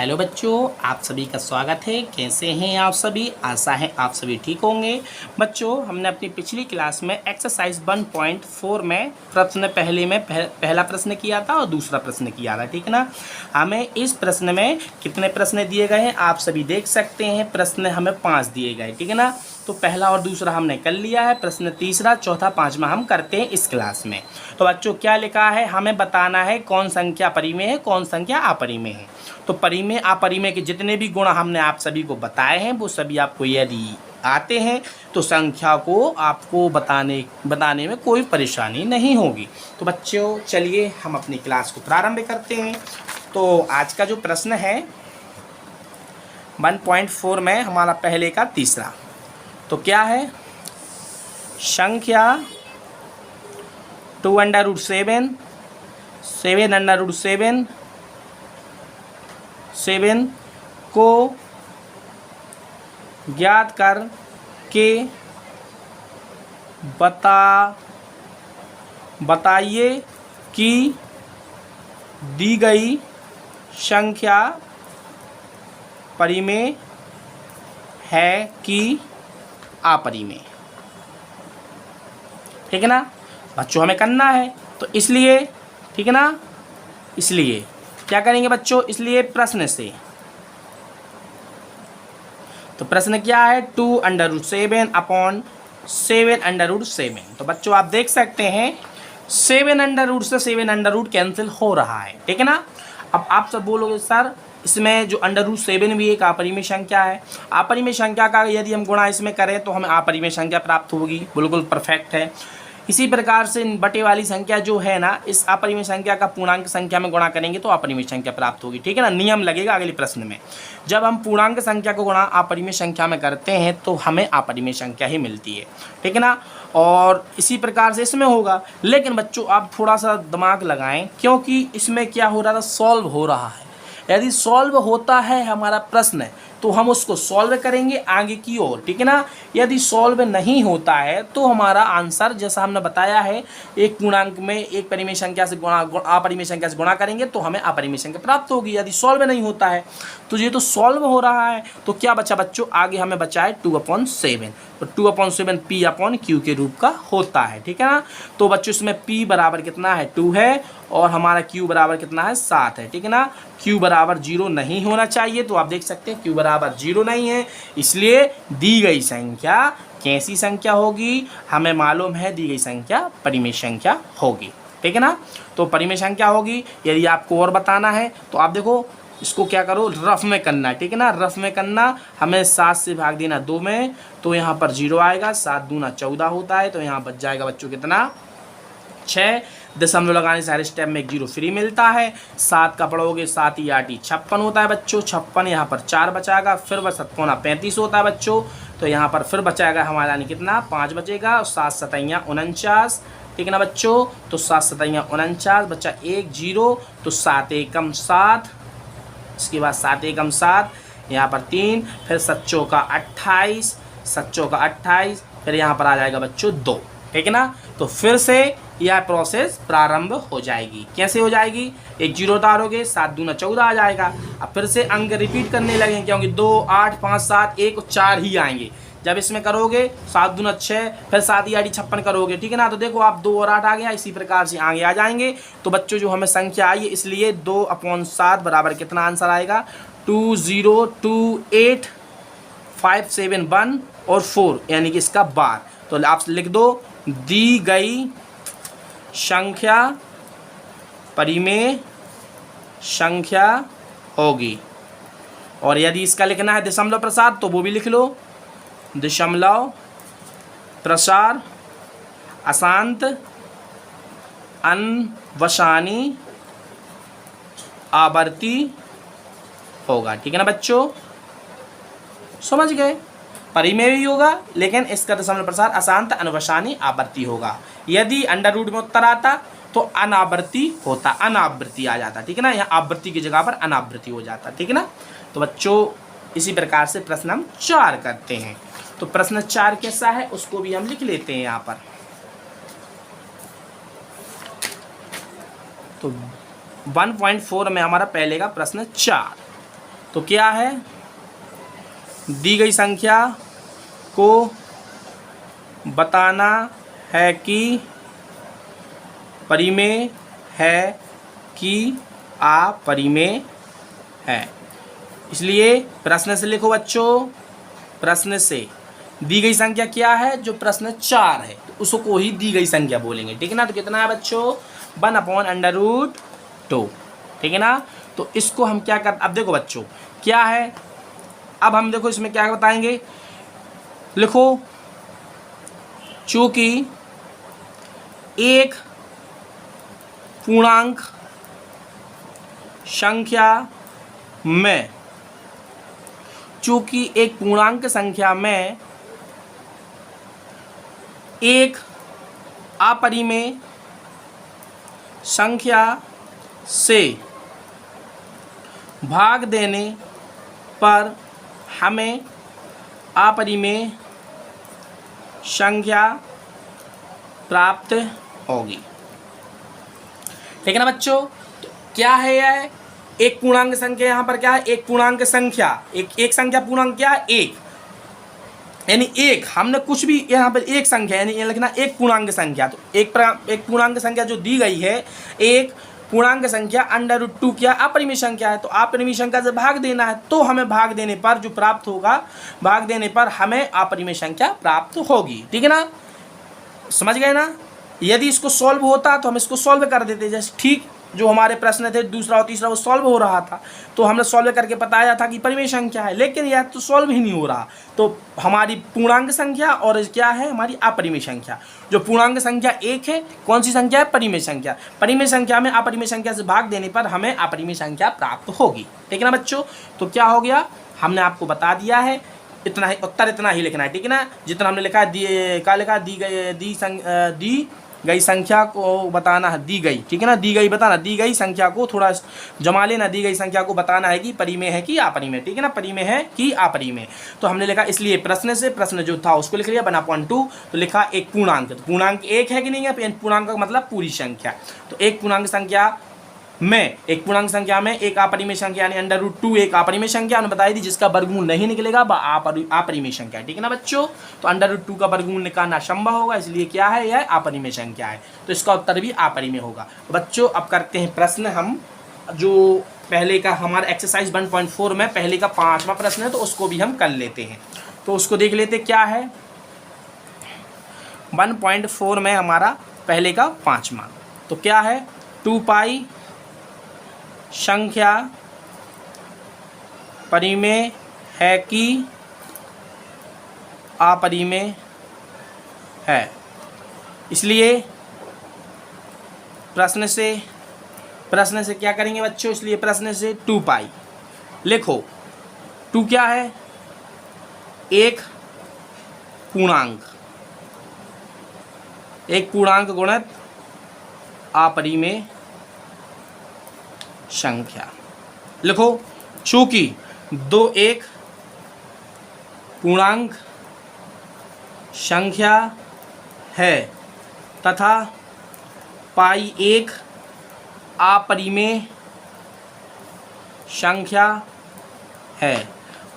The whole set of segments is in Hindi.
हेलो बच्चों, आप सभी का स्वागत है। कैसे हैं आप सभी? आशा है आप सभी ठीक होंगे। बच्चों, हमने अपनी पिछली क्लास में एक्सरसाइज 1.4 में प्रश्न पहले में पहला प्रश्न किया था और दूसरा प्रश्न किया था, ठीक है ना। हमें इस प्रश्न में कितने प्रश्न दिए गए हैं आप सभी देख सकते हैं। प्रश्न हमें 5 दिए गए, ठीक है ना। तो पहला और दूसरा हमने कर लिया है। प्रश्न तीसरा, चौथा, पाँचवा हम करते हैं इस क्लास में। तो बच्चों क्या लिखा है, हमें बताना है कौन संख्या परिमेय है, कौन संख्या अपरिमेय है। तो परिमेय अपरिमेय के जितने भी गुण हमने आप सभी को बताए हैं वो सभी आपको यदि आते हैं तो संख्या को आपको बताने में कोई परेशानी नहीं होगी। तो बच्चों चलिए हम अपनी क्लास को प्रारंभ करते हैं। तो आज का जो प्रश्न है 1.4 में हमारा पहले का तीसरा, तो क्या है, संख्या 2√7 7 को ज्ञात कर के बताइए कि दी गई संख्या परिमेय है कि अपरिमेय। ठीक है ना बच्चों, हमें करना है तो इसलिए, ठीक है ना, इसलिए क्या करेंगे बच्चों, इसलिए प्रश्न से, तो प्रश्न क्या है 2√7 अपॉन 7√7। तो बच्चों आप देख सकते हैं 7 से 7 कैंसिल हो रहा है, ठीक है ना। अब आप सब बोलोगे सर इसमें जो √7 भी एक अपरिमेय संख्या है, अपरिमेय संख्या का यदि हम गुणा इसमें करें तो हमें अपरिमेय संख्या प्राप्त होगी। बिल्कुल परफेक्ट है। इसी प्रकार से बटे वाली संख्या जो है ना, इस अपरिमेय संख्या का पूर्णांक संख्या में गुणा करेंगे तो अपरिमेय संख्या प्राप्त होगी, ठीक है ना। नियम लगेगा अगले प्रश्न में, जब हम पूर्णांक संख्या को गुणा अपरिमेय संख्या में करते हैं तो हमें अपरिमेय संख्या ही मिलती है, ठीक है ना। और इसी प्रकार से इसमें होगा। लेकिन बच्चों आप थोड़ा सा दिमाग लगाएं, क्योंकि इसमें क्या हो रहा था, सॉल्व हो रहा है। यदि सॉल्व होता है हमारा प्रश्न तो हम उसको सॉल्व करेंगे आगे की ओर, ठीक है ना। यदि सॉल्व नहीं होता है तो हमारा आंसर, जैसा हमने बताया है, एक पूर्णांक में एक परिमेय संख्या से अपरिमेय संख्या से गुणा करेंगे तो हमें अपरिमेय संख्या प्राप्त होगी। यदि सॉल्व नहीं होता है तो ये तो सॉल्व हो रहा है, तो क्या बचा बच्चों, आगे हमें बचा है 2/7। तो 2/7 P/Q के रूप का होता है, ठीक है ना। तो बच्चों इसमें P बराबर कितना है, 2 है, और हमारा Q बराबर कितना है, 7 है, ठीक है ना। Q बराबर 0 नहीं होना चाहिए, तो आप देख सकते हैं Q बराबर 0 नहीं है, इसलिए दी गई संख्या कैसी संख्या होगी, हमें मालूम है दी गई संख्या परिमेय संख्या होगी, ठीक है ना। तो परिमेय संख्या होगी। यदि आपको और बताना है तो आप देखो, इसको क्या करो, रफ में करना है, ठीक है ना। रफ में करना, हमें 7 से भाग देना 2 में, तो यहाँ पर 0 आएगा। 7 दूना 14 होता है, तो यहाँ बच जाएगा बच्चों कितना, 6। दशमलव लगाने से हर स्टेप में एक 0 फ्री मिलता है। 7 का पढ़ोगे 7 × 8 = 56 होता है बच्चों। 56 यहाँ पर 4 बचाएगा, फिर बस 35 होता है बच्चों। तो यहाँ पर फिर बचाएगा हमारा यानी कितना, 5 बचेगा, और 7 × 7 = 49, ठीक है ना बच्चों। तो 7 × 7 = 49, बच्चा 1 0, तो 7 एकम 7, इसके बाद 7 एकम 7, यहाँ पर 3, फिर 7 चौका 28, 7 चौका 28, फिर यहाँ पर आ जाएगा बच्चों 2, ठीक है ना। तो फिर से यह प्रोसेस प्रारंभ हो जाएगी। कैसे हो जाएगी, एक 0 उतारोगे, 7 दूना 14 आ जाएगा। अब फिर से अंक रिपीट करने लगेंगे, क्योंकि 2 8 5 7 1 और 4 ही आएंगे। जब इसमें करोगे 7 दूना 6, फिर 7 × 8 = 56 करोगे, ठीक है ना। तो देखो आप 2 और 8 आ गया, इसी प्रकार से आगे आ जाएंगे। तो बच्चों जो हमें संख्या आई है, इसलिए 2/7 बराबर कितना आंसर आएगा, 2028571 और 4, यानी कि इसका बार। तो आप लिख दो, दी गई संख्या परिमेय संख्या होगी। और यदि इसका लिखना है दशमलव प्रसार तो वो भी लिख लो, दशमलव प्रसार अशांत अनवसानी आवर्ती होगा, ठीक है ना बच्चों, समझ गए। परिमेय भी होगा, लेकिन इसका दशमलव प्रसार अशांत अनवसानी आवर्ती होगा। यदि अंडर रूट में उत्तर आता तो अनावृत्ति होता, अनावृत्ति आ जाता, ठीक है ना। यहाँ आवृत्ति की जगह पर अनावृत्ति हो जाता, ठीक है ना। तो बच्चों इसी प्रकार से प्रश्न हम 4 करते हैं। तो प्रश्न 4 कैसा है उसको भी हम लिख लेते हैं यहाँ पर। तो 1.4 में हमारा पहले का प्रश्न 4, तो क्या है, दी गई संख्या को बताना है कि परिमेय है कि अपरिमेय है। इसलिए प्रश्न से लिखो बच्चों, प्रश्न से दी गई संख्या क्या है, जो प्रश्न 4 है तो उसको ही दी गई संख्या बोलेंगे, ठीक है ना। तो कितना है बच्चों, 1/√2, ठीक है ना। तो इसको हम क्या कर, अब देखो बच्चों क्या है, अब हम देखो इसमें क्या बताएंगे, लिखो चूंकि एक पूर्णांक संख्या में, चूंकि एक पूर्णांक संख्या में एक अपरिमेय संख्या से भाग देने पर हमें अपरिमेय संख्या प्राप्त होगी, ठीक है ना बच्चों। तो क्या है यह, एक पूर्णांक संख्या, यहाँ पर क्या है, एक पूर्णांक संख्या, एक संख्या पूर्णांक क्या है, एक, यानी एक, हमने कुछ भी यहाँ पर एक संख्या यानी ये लिखना एक पूर्णांक संख्या। तो एक पूर्णांक संख्या जो दी गई है, एक पूर्णांक संख्या √2 क्या अपरिमेय संख्या है, तो अपरिमेय संख्या से भाग देना है, तो हमें भाग देने पर जो प्राप्त होगा, भाग देने पर हमें अपरिमेय संख्या प्राप्त होगी, ठीक है ना, समझ गए ना। यदि इसको सॉल्व होता तो हम इसको सॉल्व कर देते, जैसे ठीक जो हमारे प्रश्न थे दूसरा और तीसरा वो सॉल्व हो रहा था, तो हमने सॉल्व करके बताया था कि परिमेय संख्या है, लेकिन यह तो सॉल्व ही नहीं हो रहा। तो हमारी पूर्णांक संख्या और क्या है, हमारी अपरिमेय संख्या। जो पूर्णांक संख्या एक है, कौन सी संख्या है, परिमेय संख्या। परिमेय संख्या में अपरिमेय संख्या से भाग देने पर हमें अपरिमेय संख्या प्राप्त होगी, ठीक है ना बच्चों। तो क्या हो गया, हमने आपको बता दिया है, इतना ही उत्तर, इतना ही लिखना है, ठीक है ना। जितना हमने लिखा है, क्या लिखा, दी गई संख्या को बताना है, दी गई, ठीक है ना, दी गई बताना, दी गई संख्या को थोड़ा जमा लेना, दी गई संख्या को बताना है कि परिमेय है कि अपरिमेय, ठीक है ना, परिमेय है कि अपरिमेय। तो हमने लिखा, इसलिए प्रश्न से प्रश्न जो था उसको लिख लिया 1/2, तो लिखा एक पूर्णांक, तो पूर्णांक एक है कि नहीं है, पूर्णांक का मतलब पूरी संख्या। तो एक पूर्णांक संख्या में, एक पूर्णांक संख्या में एक अपरिमेय संख्या यानी √2 एक अपरिमेय संख्या हमने बताई थी, जिसका वर्गमूल नहीं निकलेगा वह अपरिमेय संख्या, ठीक है ना बच्चों। तो √2 का वर्गमूल निकालना असंभव होगा, इसलिए क्या है, यह अपरिमेय संख्या है, तो इसका उत्तर भी अपरिमेय होगा। तो बच्चों अब करते हैं प्रश्न, हम जो पहले का हमारा एक्सरसाइज 1.4 में पहले का 5वां प्रश्न है, तो उसको भी हम कर लेते हैं। तो उसको देख लेते क्या है, 1.4 में हमारा पहले का 5वां, तो क्या है, 2π संख्या परिमेय है कि अपरिमेय है। इसलिए प्रश्न से क्या करेंगे बच्चों, इसलिए प्रश्न से 2π लिखो, 2 क्या है, एक पूर्णांक गुणित अपरिमेय संख्या। लिखो चूंकि 2 एक पूर्णांक संख्या है तथा π एक अपरिमेय संख्या है।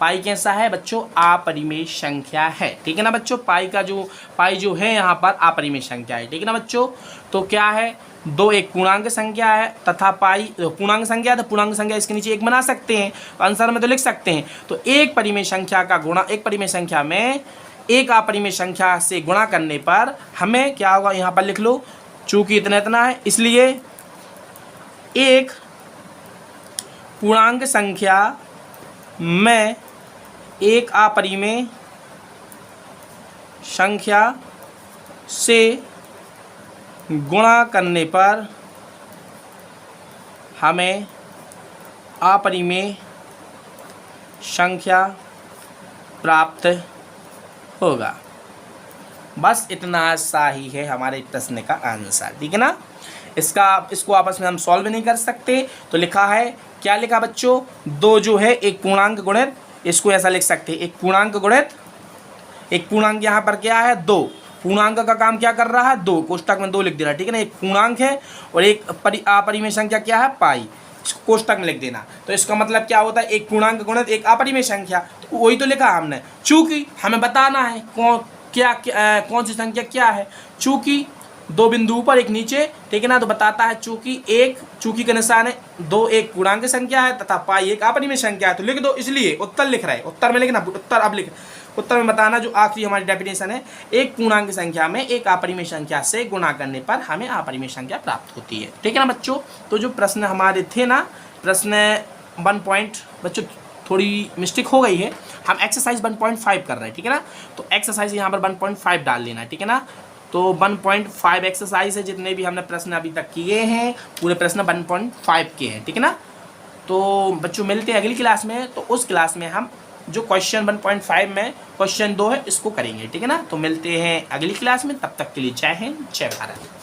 पाई कैसा है बच्चों, अपरिमेय संख्या है, ठीक है ना बच्चों। पाई जो है यहाँ पर अपरिमेय संख्या है, ठीक है ना बच्चों। तो क्या है, 2 एक पूर्णांक संख्या है तथा पाई पूर्णांक संख्या, तो पूर्णांक संख्या इसके नीचे एक बना सकते हैं, आंसर में तो लिख सकते हैं। तो एक परिमेय संख्या का गुणा, एक परिमेय संख्या में एक अपरिमेय संख्या से गुणा करने पर हमें क्या होगा, यहाँ पर लिख लो, चूंकि इतना है इसलिए एक पूर्णांक संख्या में एक अपरिमेय संख्या से गुणा करने पर हमें अपरिमेय संख्या प्राप्त होगा। बस इतना सा ही है हमारे प्रश्न का आंसर, ठीक है ना। इसको आपस में हम सॉल्व नहीं कर सकते, तो लिखा है, क्या लिखा बच्चों, 2 जो है एक पूर्णांक गुणित, इसको ऐसा लिख सकते हैं, एक पूर्णांक गुणित, एक पूर्णांक यहाँ पर क्या है 2, पूर्णांक का काम क्या कर रहा है 2, कोष्टक में 2 लिख दे रहा है, ठीक है ना। एक पूर्णांक है और एक अपरिमेय संख्या क्या है पाई, इसको कोष्टक में लिख देना। तो इसका मतलब क्या होता है, एक पूर्णांक गुणित एक अपरिमेय संख्या, तो वही तो लिखा हमने। चूंकि हमें बताना है कौन सी संख्या क्या है, चूंकि दो बिंदु ऊपर एक नीचे, ठीक है ना, तो बताता है चूंकि का निशान है, 2 एक पूर्णांक संख्या है तथा पाई एक अपरिमेय संख्या है, तो लिख दो, इसलिए उत्तर लिख रहे हैं, उत्तर में लिखना, उत्तर अब लिख, उत्तर में बताना जो आखिरी हमारी डेफिनेशन है, एक पूर्णांक संख्या में एक अपरिमेय संख्या से गुणा करने पर हमें अपरिमेय संख्या प्राप्त होती है, ठीक है ना बच्चों। तो जो प्रश्न हमारे थे ना, प्रश्न 1 पॉइंट, बच्चों थोड़ी मिस्टेक हो गई है, हम एक्सरसाइज 1.5 कर रहे हैं, ठीक है ना, तो एक्सरसाइज यहाँ पर 1.5 डाल लेना है, ठीक है ना। तो 1.5 एक्सरसाइज है, जितने भी हमने प्रश्न अभी तक किए हैं पूरे प्रश्न 1.5 के हैं, ठीक है ना। तो बच्चों मिलते हैं अगली क्लास में, तो उस क्लास में हम जो क्वेश्चन 1.5 में क्वेश्चन 2 है इसको करेंगे, ठीक है ना। तो मिलते हैं अगली क्लास में, तब तक के लिए जय हिंद जय भारत।